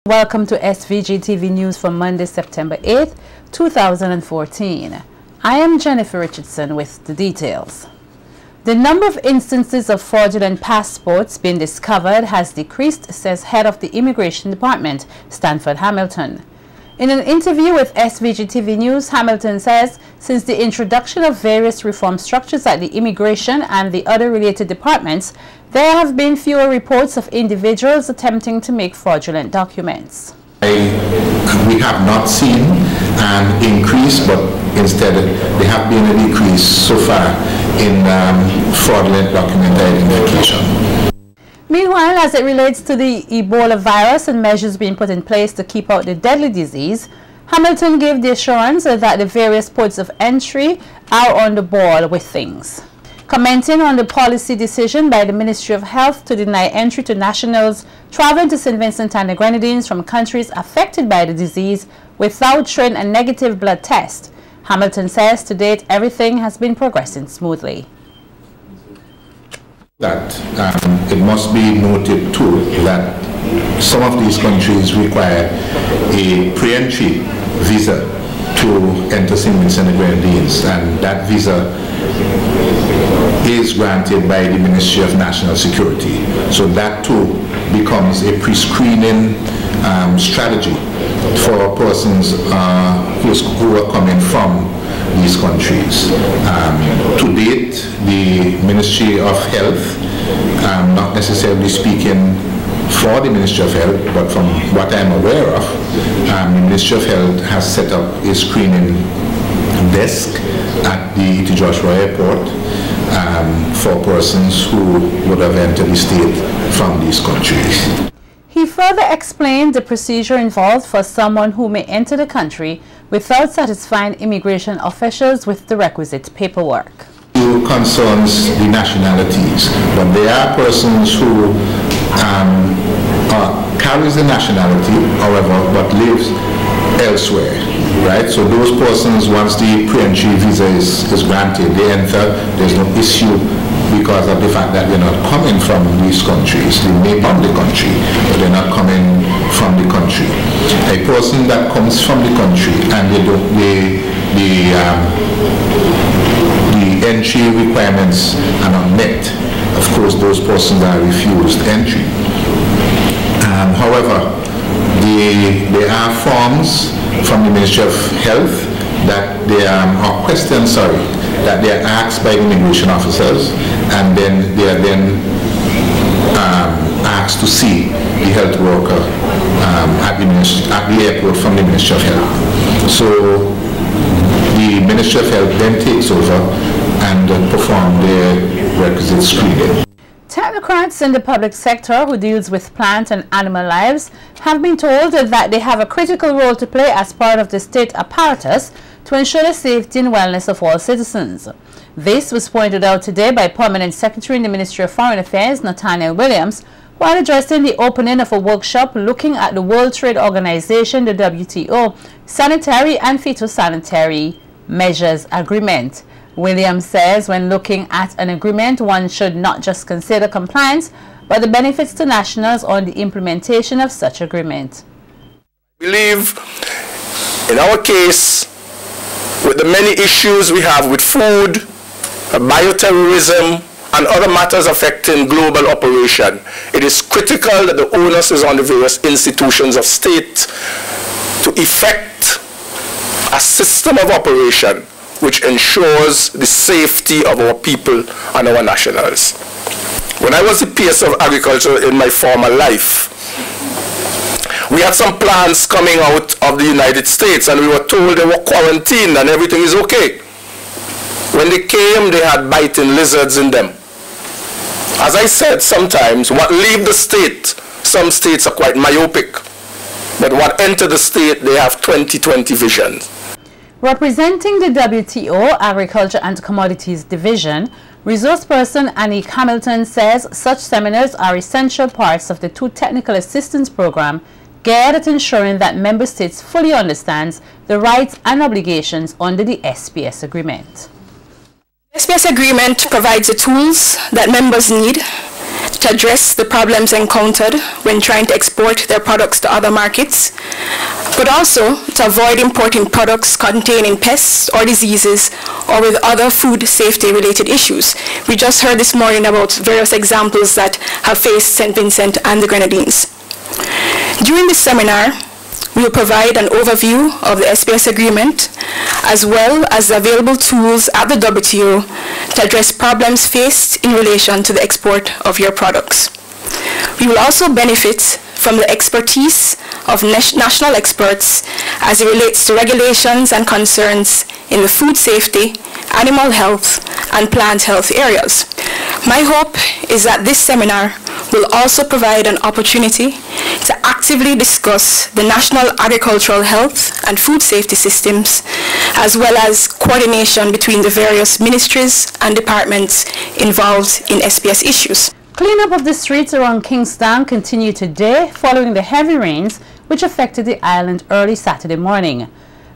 Welcome to SVG-TV News for Monday, September 8th, 2014. I am Jennifer Richardson with the details. The number of instances of fraudulent passports being discovered has decreased, says head of the Immigration Department, Stanford Hamilton. In an interview with SVG-TV News, Hamilton says since the introduction of various reform structures at the immigration and the other related departments, there have been fewer reports of individuals attempting to make fraudulent documents. We have not seen an increase, but instead there have been a decrease so far in fraudulent document identification. Meanwhile, as it relates to the Ebola virus and measures being put in place to keep out the deadly disease, Hamilton gave the assurance that the various ports of entry are on the ball with things. Commenting on the policy decision by the Ministry of Health to deny entry to nationals traveling to St. Vincent and the Grenadines from countries affected by the disease without showing a negative blood test, Hamilton says to date everything has been progressing smoothly. That it must be noted too that some of these countries require a pre-entry visa to enter St. Vincent and the Grenadines, and that visa is granted by the Ministry of National Security. So that too becomes a pre-screening strategy for persons who are coming from these countries. To date, the Ministry of Health, not necessarily speaking for the Ministry of Health, but from what I'm aware of, the Ministry of Health has set up a screening desk at the Joshua Airport for persons who would have entered the state from these countries. He further explained the procedure involved for someone who may enter the country without satisfying immigration officials with the requisite paperwork. It concerns the nationalities, but there are persons who carries the nationality, however, but lives elsewhere, right? So those persons, once the pre-entry visa is granted, they enter. There's no issue because of the fact that they're not coming from these countries. They may from the country, but they're not coming from the country. A person that comes from the country and the entry requirements are not met, of course those persons are refused entry. However, there are forms from the Ministry of Health that they are questions, that they are asked by immigration officers, and then they are then asked to see the health worker at the airport from the Ministry of Health. So the Ministry of Health then takes over and perform their requisite screening. Technocrats in the public sector who deals with plant and animal lives have been told that they have a critical role to play as part of the state apparatus to ensure the safety and wellness of all citizens. This was pointed out today by Permanent Secretary in the Ministry of Foreign Affairs, Nathaniel Williams, while addressing the opening of a workshop looking at the World Trade Organization, the WTO, Sanitary and Phytosanitary Measures Agreement. Williams says when looking at an agreement, one should not just consider compliance, but the benefits to nationals on the implementation of such agreement. I believe in our case, with the many issues we have with food, bioterrorism, and other matters affecting global operation, it is critical that the onus is on the various institutions of state to effect a system of operation which ensures the safety of our people and our nationals. When I was the PS of Agriculture in my former life, we had some plants coming out of the United States and we were told they were quarantined and everything is okay. When they came, they had biting lizards in them. As I said, sometimes what leave the state, some states are quite myopic, but what enter the state, they have 20/20 vision. Representing the WTO Agriculture and Commodities Division, resource person Annie Hamilton says such seminars are essential parts of the two technical assistance program geared at ensuring that member states fully understands the rights and obligations under the SPS agreement. The SPS agreement provides the tools that members need to address the problems encountered when trying to export their products to other markets, but also to avoid importing products containing pests or diseases or with other food safety related issues. We just heard this morning about various examples that have faced St. Vincent and the Grenadines. During this seminar, we will provide an overview of the SPS agreement, as well as the available tools at the WTO to address problems faced in relation to the export of your products. We will also benefit from the expertise of national experts as it relates to regulations and concerns in the food safety, animal health, and plant health areas. My hope is that this seminar will also provide an opportunity to actively discuss the national agricultural health and food safety systems, as well as coordination between the various ministries and departments involved in SPS issues. Cleanup of the streets around Kingston continued today following the heavy rains which affected the island early Saturday morning.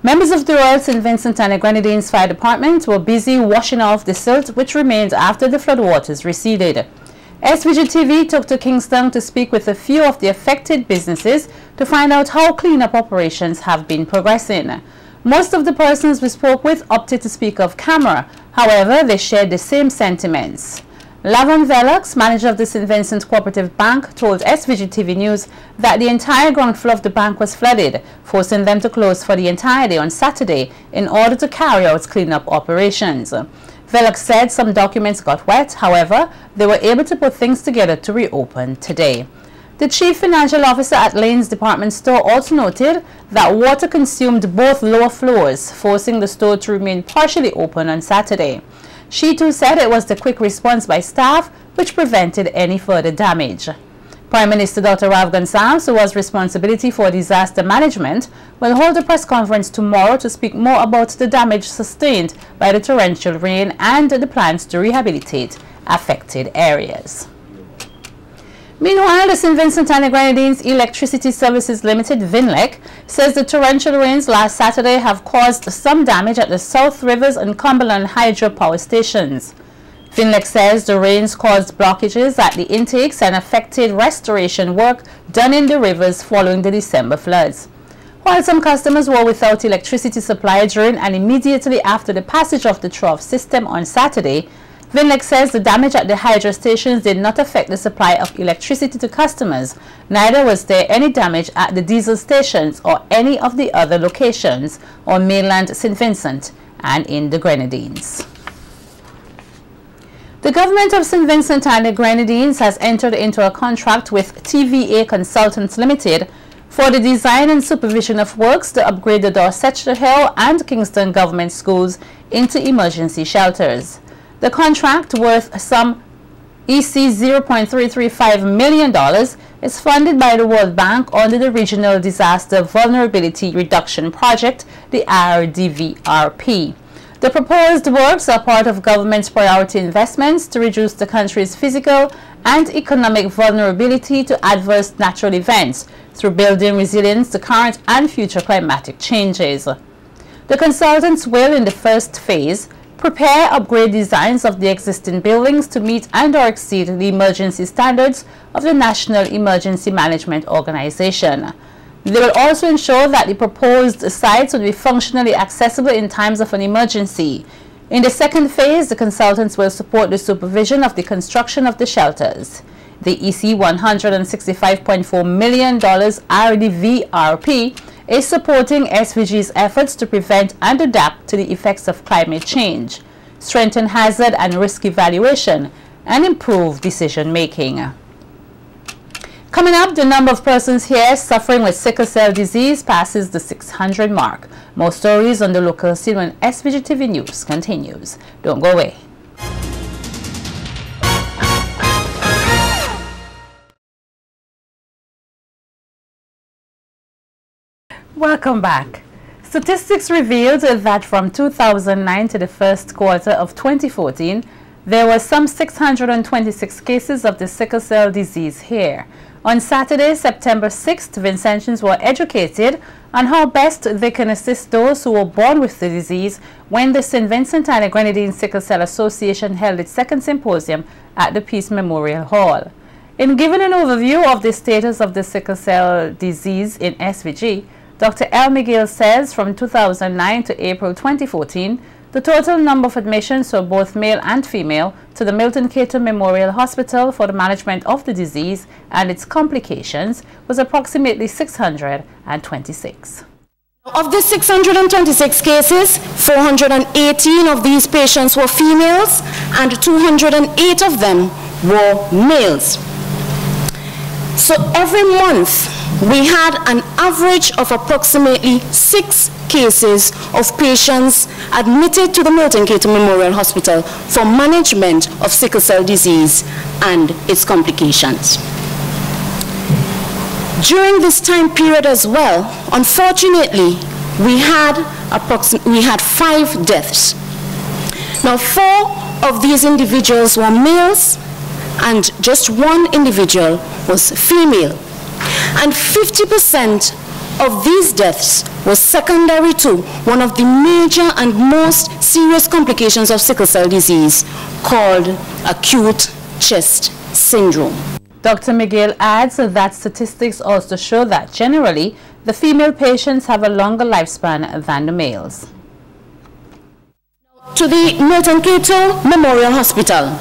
Members of the Royal St. Vincent and the Grenadines Fire Department were busy washing off the silt which remained after the floodwaters receded. SVG-TV took to Kingston to speak with a few of the affected businesses to find out how cleanup operations have been progressing. Most of the persons we spoke with opted to speak off camera, however, they shared the same sentiments. Lavon Velox, manager of the St. Vincent Cooperative Bank, told SVG-TV News that the entire ground floor of the bank was flooded, forcing them to close for the entire day on Saturday in order to carry out cleanup operations. Velox said some documents got wet, however, they were able to put things together to reopen today. The chief financial officer at Lane's department store also noted that water consumed both lower floors, forcing the store to remain partially open on Saturday. She too said it was the quick response by staff which prevented any further damage. Prime Minister Dr. Rav Gonsalves, who has responsibility for disaster management, will hold a press conference tomorrow to speak more about the damage sustained by the torrential rain and the plans to rehabilitate affected areas. Meanwhile, the St. Vincent and the Grenadines Electricity Services Limited, VINLEC, says the torrential rains last Saturday have caused some damage at the South Rivers and Cumberland hydropower stations. VINLEC says the rains caused blockages at the intakes and affected restoration work done in the rivers following the December floods. While some customers were without electricity supply during and immediately after the passage of the trough system on Saturday, VINLEC says the damage at the hydro stations did not affect the supply of electricity to customers, neither was there any damage at the diesel stations or any of the other locations on mainland St. Vincent and in the Grenadines. The government of St. Vincent and the Grenadines has entered into a contract with TVA Consultants Limited for the design and supervision of works to upgrade the Dorsetshire Hill and Kingston government schools into emergency shelters. The contract, worth some EC $0.335 million, is funded by the World Bank under the Regional Disaster Vulnerability Reduction Project, the RDVRP. The proposed works are part of government's priority investments to reduce the country's physical and economic vulnerability to adverse natural events through building resilience to current and future climatic changes. The consultants will, in the first phase, prepare upgrade designs of the existing buildings to meet and/or exceed the emergency standards of the National Emergency Management Organization. They will also ensure that the proposed sites will be functionally accessible in times of an emergency. In the second phase, the consultants will support the supervision of the construction of the shelters. The EC $165.4 million RDVRP is supporting SVG's efforts to prevent and adapt to the effects of climate change, strengthen hazard and risk evaluation, and improve decision making. Coming up, the number of persons here suffering with sickle cell disease passes the 600 mark. More stories on the local scene when SVG-TV News continues. Don't go away. Welcome back. Statistics revealed that from 2009 to the first quarter of 2014, there were some 626 cases of the sickle cell disease here. On Saturday, September 6th, Vincentians were educated on how best they can assist those who were born with the disease when the St. Vincent and the Grenadines Sickle Cell Association held its second symposium at the Peace Memorial Hall. In giving an overview of the status of the sickle cell disease in SVG, Dr. L. McGill says from 2009 to April 2014, the total number of admissions for both male and female to the Milton Cato Memorial Hospital for the management of the disease and its complications was approximately 626. Of the 626 cases, 418 of these patients were females and 208 of them were males. So every month we had an average of approximately 6 cases of patients admitted to the Milton Cato Memorial Hospital for management of sickle cell disease and its complications. During this time period as well, unfortunately, we had 5 deaths. Now, 4 of these individuals were males and just 1 individual was female. And 50% of these deaths was secondary to one of the major and most serious complications of sickle cell disease called acute chest syndrome. Dr. McGill adds that statistics also show that generally the female patients have a longer lifespan than the males. To the Milton Cato Memorial Hospital,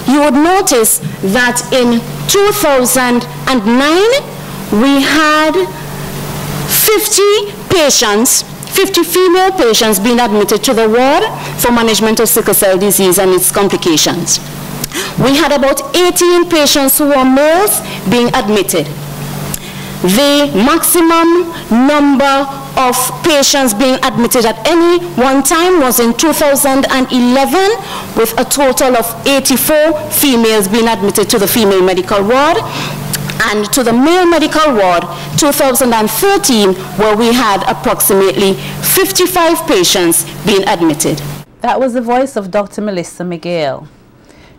you would notice that in 2009 we had 50 patients, 50 female patients being admitted to the ward for management of sickle cell disease and its complications. We had about 18 patients who were males being admitted. The maximum number of patients being admitted at any one time was in 2011, with a total of 84 females being admitted to the female medical ward, and to the male medical ward 2013, where we had approximately 55 patients being admitted. That was the voice of Dr. Melissa McGill.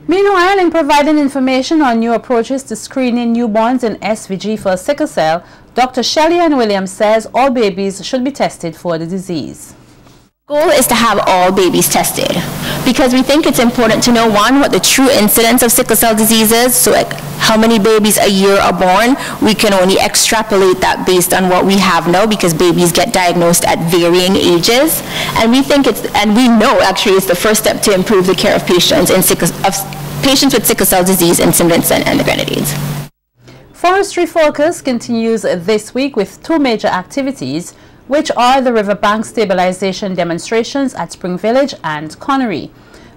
Meanwhile, in providing information on new approaches to screening newborns in SVG for sickle cell, Dr. Shelley Ann Williams says all babies should be tested for the disease. The goal is to have all babies tested because we think it's important to know, one, what the true incidence of sickle cell disease is, so like how many babies a year are born. We can only extrapolate that based on what we have now because babies get diagnosed at varying ages, and we think we know actually it's the first step to improve the care of patients with sickle cell disease in St. Vincent and the Grenadines. Forestry Focus continues this week with 2 major activities, which are the riverbank stabilization demonstrations at Spring Village and Connery.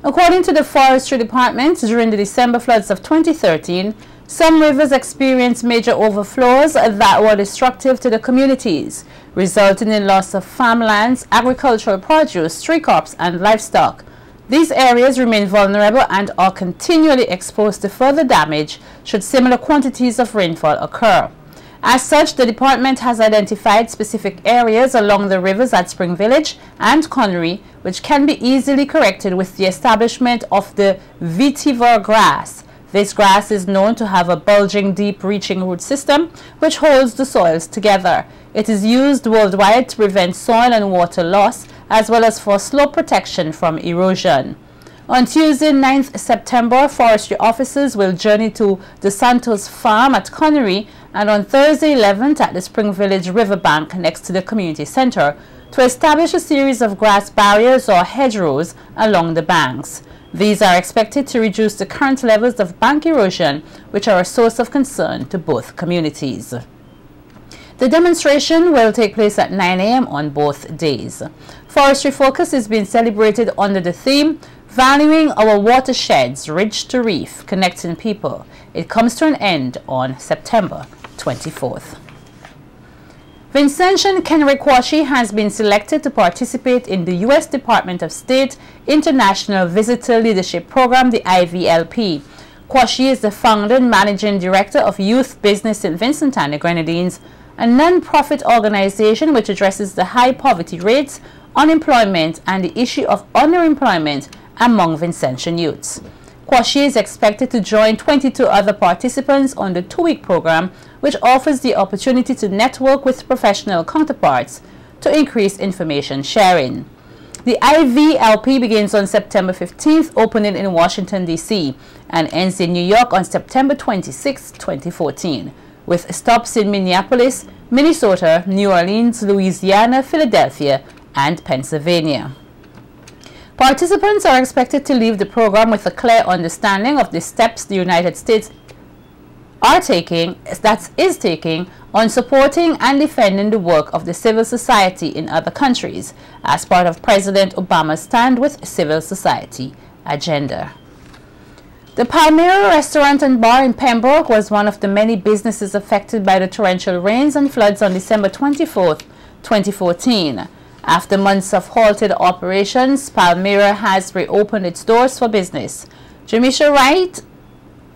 According to the Forestry Department, during the December floods of 2013, some rivers experienced major overflows that were destructive to the communities, resulting in loss of farmlands, agricultural produce, tree crops, and livestock. These areas remain vulnerable and are continually exposed to further damage should similar quantities of rainfall occur. As such, the department has identified specific areas along the rivers at Spring Village and Connery, which can be easily corrected with the establishment of the vetiver grass. This grass is known to have a bulging, deep-reaching root system, which holds the soils together. It is used worldwide to prevent soil and water loss, as well as for slope protection from erosion. On Tuesday, 9th September, forestry officers will journey to the Santos Farm at Connery, and on Thursday, 11th, at the Spring Village riverbank next to the community center, to establish a series of grass barriers or hedgerows along the banks. These are expected to reduce the current levels of bank erosion, which are a source of concern to both communities. The demonstration will take place at 9 a.m. on both days. Forestry Focus is being celebrated under the theme, Valuing Our Watersheds, Ridge to Reef, Connecting People. It comes to an end on September 24th. Vincentian Kenrekwashi has been selected to participate in the U.S. Department of State International Visitor Leadership Program, the IVLP. Kwashi is the founder and managing director of Youth Business in Vincent and the Grenadines, a non-profit organization which addresses the high poverty rates, unemployment, and the issue of underemployment among Vincentian youths. Kwashi is expected to join 22 other participants on the 2-week program, which offers the opportunity to network with professional counterparts to increase information sharing. The IVLP begins on September 15th, opening in Washington, D.C., and ends in New York on September 26, 2014, with stops in Minneapolis, Minnesota, New Orleans, Louisiana, Philadelphia, and Pennsylvania. Participants are expected to leave the program with a clear understanding of the steps the United States is taking on supporting and defending the work of the civil society in other countries as part of President Obama's Stand with Civil Society agenda. The Palmyra Restaurant and Bar in Pembroke was one of the many businesses affected by the torrential rains and floods on December 24, 2014. After months of halted operations, Palmyra has reopened its doors for business. Jamisha Wright,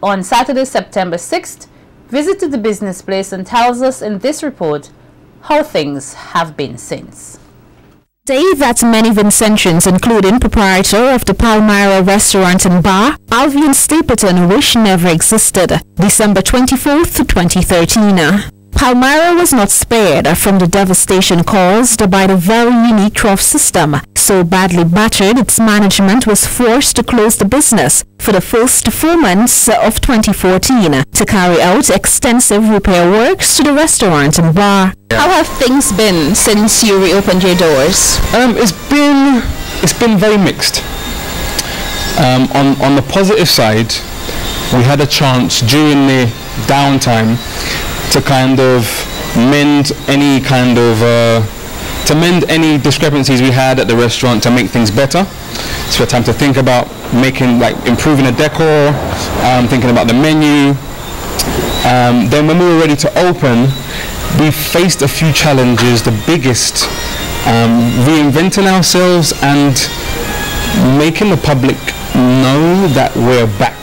on Saturday, September 6th, visited the business place and tells us in this report how things have been since. Day that many Vincentians, including proprietor of the Palmyra Restaurant and Bar, Alvian Stapleton, wish never existed, December 24th, 2013. Palmyra was not spared from the devastation caused by the very unique trough system. So badly battered, its management was forced to close the business for the first 4 months of 2014 to carry out extensive repair works to the restaurant and bar. How have things been since you reopened your doors? It's been very mixed. On the positive side, we had a chance during the downtime to kind of mend any discrepancies we had at the restaurant to make things better. So we had time to think about improving the decor, thinking about the menu. Then when we were ready to open, we faced a few challenges. The biggest, reinventing ourselves and making the public know that we're back.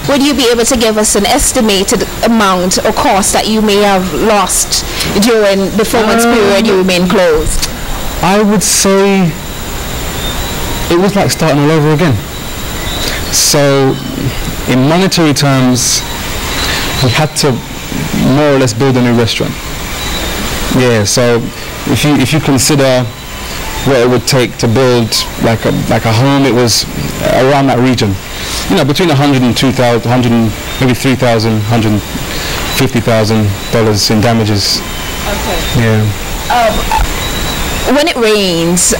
Would you be able to give us an estimated amount or cost that you may have lost during the 4 months period you remained closed? I would say it was like starting all over again. So in monetary terms, we had to more or less build a new restaurant. Yeah, so if you consider what it would take to build like a home, it was around that region. You know, between $102,000, maybe $3,000, $150,000 in damages. Okay. Yeah. When it rains,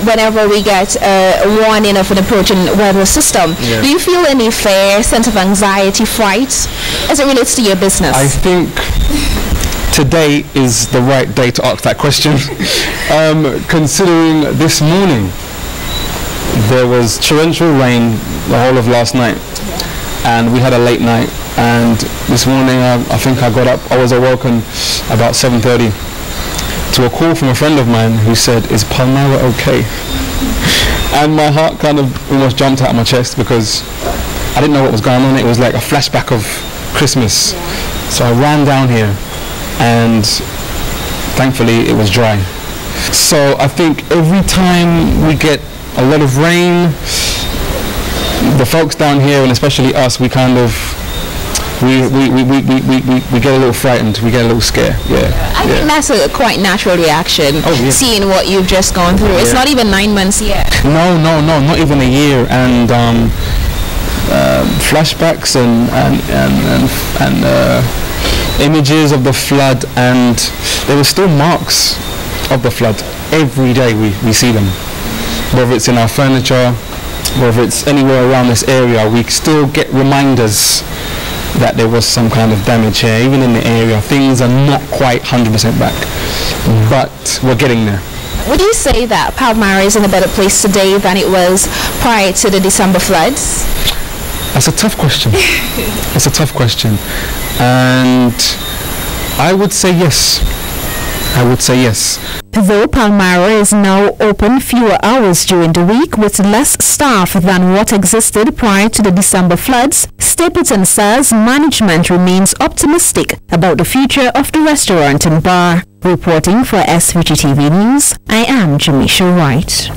whenever we get a warning of an approaching weather system, do you feel any fear, sense of anxiety, fright, as it relates to your business? I think today is the right day to ask that question. Considering this morning there was torrential rain the whole of last night, and we had a late night, and this morning I think I got up, I was awoken about 7:30 to a call from a friend of mine who said, "Is Palmyra okay?" And my heart kind of almost jumped out of my chest because I didn't know what was going on. It was like a flashback of Christmas. So I ran down here, and thankfully it was dry. So I think every time we get a lot of rain, the folks down here, and especially us, we kind of we get a little frightened, we get a little scared. I think that's a quite natural reaction, seeing what you've just gone through. It's not even 9 months yet. No, not even a year. And flashbacks and images of the flood, and there were still marks of the flood. Every day we see them, whether it's in our furniture, whether it's anywhere around this area, we still get reminders that there was some kind of damage here. Even in the area, things are not quite 100% back, but we're getting there. Would you say that Palmyra is in a better place today than it was prior to the December floods? That's a tough question. It's a tough question, and I would say yes. I would say yes. Though Palmyra is now open fewer hours during the week with less staff than what existed prior to the December floods, Stapleton says management remains optimistic about the future of the restaurant and bar. Reporting for SVG-TV News, I am Jamisha Wright.